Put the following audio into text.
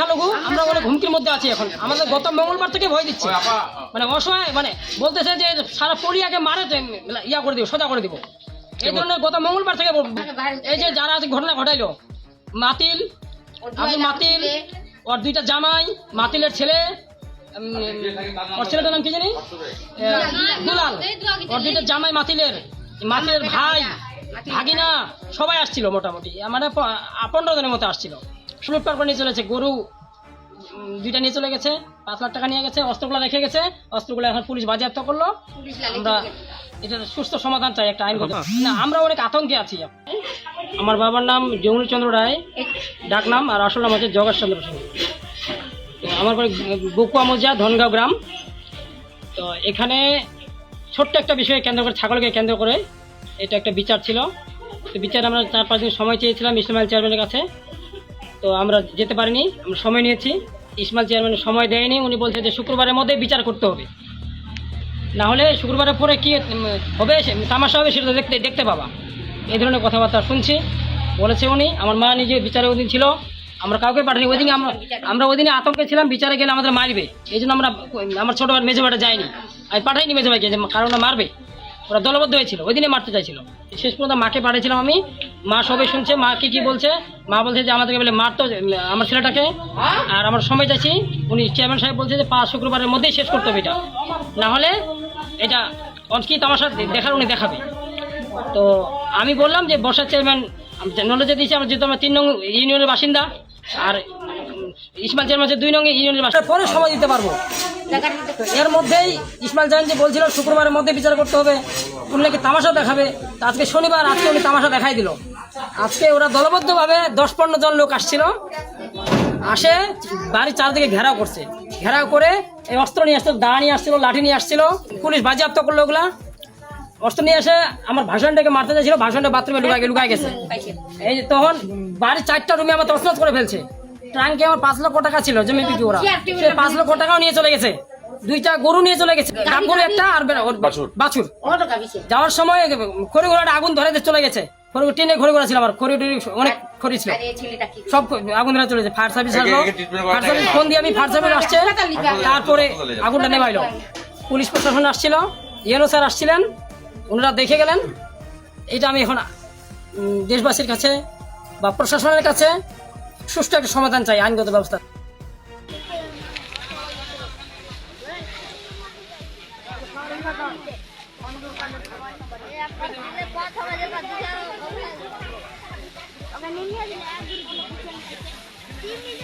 সংখ্যালঘু আমরা অনেক হুমকির মধ্যে আছি এখন। আমাদের গত মঙ্গলবার থেকে ভয় দিচ্ছে, মানে অসহায়, মানে বলতেছে যে সারা পরিয়াকে মারে ইয়া করে দিব, সোজা করে দিব। এই ধরনের গত মঙ্গলবার থেকে এই যে যারা আজ ঘটনা ঘটাইলো, মাতিল, আব্দুল মাতিল, ওর দুইটা জামাই, মাতিলের ছেলে, ওর ছেলেটার নাম কি জানি, দুলাল, ওর দুইটা জামাই, মাতিলের ভাই, ভাগিনা, সবাই আসছিল মোটামুটি, মানে 15 জনের মতো আসছিল। লুটপাট করে নিয়ে চলেছে, গরু দুইটা নিয়ে চলে গেছে, 5 লাখ টাকা নিয়ে গেছে, অস্ত্রগুলো রেখে গেছে, অস্ত্রগুলো এখন পুলিশ বাজেয়াপ্ত করলো। আমরা এটা সুস্থ সমাধান চাই, একটা আইনগত না, আমরা অনেক আতঙ্কে আছি। আমার বাবার নাম জঙ্গল চন্দ্র রায়, ডাক নাম, আর আসল নাম হচ্ছে জগৎ চন্দ্র সিং। তো আমার বাড়ি বকুয়া মৌজা, ধনগাঁও গ্রাম। তো এখানে ছোট্ট একটা বিষয়ে কেন্দ্র করে, ছাগলকে কেন্দ্র করে এটা একটা বিচার ছিল। তো বিচার আমরা 4-5 দিন সময় চেয়েছিলাম ইসমাইল চেয়ারম্যানের কাছে, তো আমরা যেতে পারিনি, আমরা সময় নিয়েছি। ইসমাইল চেয়ারম্যান সময় দেয়নি, উনি বলছে যে শুক্রবারের মধ্যে বিচার করতে হবে, না হলে শুক্রবারের পরে কি হবে, তামাশা হবে, সেটা দেখতে পাবা। এই ধরনের কথাবার্তা শুনছি বলেছে উনি। আমার মা নিজে বিচারে ওই দিন ছিল, আমরা কাউকে পাঠাইনি ওই দিনে। আমরা ওই দিনে আতঙ্কে ছিলাম, বিচারে গেলে আমাদের মারবে, এই জন্য আমরা, আমার ছোটো ভাই মেজো ভাইটা যায়নি, আমি পাঠাইনি মেজো ভাইকে, কারণ মারবে, ওরা দলবদ্ধ হয়েছিল, ওই দিনে মারতে চাইছিল। শেষ পর্যন্ত মাকে পাঠিয়েছিলাম আমি, মা সবাই শুনছে, মা কি বলছে, মা বলছে যে আমাদেরকে বলে মারতো আমার ছেলেটাকে, আর আমার সময় চাইছি। উনি চেয়ারম্যান সাহেব বলছে যে 5 শুক্রবারের মধ্যেই শেষ করতে হবে এটা, না হলে এটা কি তামাশা দেখার উনি দেখাবে। তো আমি বললাম যে বর্ষার চেয়ারম্যান নলেজে দিয়েছি, আমরা যেহেতু আমরা 3 নং ইউনিয়নের বাসিন্দা, আর ইসমাইল চেয়ারম্যান 2 নং ইউনিয়নের বাসিন্দা, পরে সময় দিতে পারবো। এর মধ্যেই ইসমাইল চেয়ারম্যান যে বলছিল শুক্রবারের মধ্যে বিচার করতে হবে, উনি নাকি তামাশা দেখাবে। আজকে শনিবার, আজকে উনি তামাশা দেখাই দিল। আজকে ওরা দলবদ্ধভাবে 10-15 জন লোক আসছিল, আসে বাড়ির চারদিকে ঘেরাও করছে, ঘেরাও করে এই অস্ত্র নিয়ে আসছিল, দা নিয়ে আসছিল, লাঠি নিয়ে আসছিল, পুলিশ বাজেয়াপ্ত করলো ওগুলা। অস্ত্র নিয়ে এসে আমার ভাষণটাকে মারতে চাইছিল, ভাষণটা বাথরুমে লুকাই গেছে। এই যে তখন বাড়ির 4টা রুমে আমার তছনছ করে ফেলছে। ট্রাঙ্কে আমার 5 লক্ষ টাকা ছিল জমি বিক্রি, ওরা 5 লক্ষ টাকাও নিয়ে চলে গেছে, 2টা গরু নিয়ে চলে গেছে, গরু একটা আর বাছুর। যাওয়ার সময় খড়িগুড়াটা আগুন ধরে চলে গেছে, টিনে খড়িগুড়া ছিল, আমার খড়ি অনেক খড়ি ছিল, সব আগুন ধরে চলেছে। ফায়ার সার্ভিস আসলো, ফায়ার সার্ভিস ফোন দিয়ে আমি, ফায়ার সার্ভিস আসছে, তারপরে আগুনটা নেভাইলো। পুলিশ প্রশাসন আসছিল, ইয়েলো স্যার আসছিলেন, ওনারা দেখে গেলেন। এটা আমি এখন দেশবাসীর কাছে বা প্রশাসনের কাছে সুষ্ঠু একটা সমাধান চাই, আইনগত ব্যবস্থা। ওকে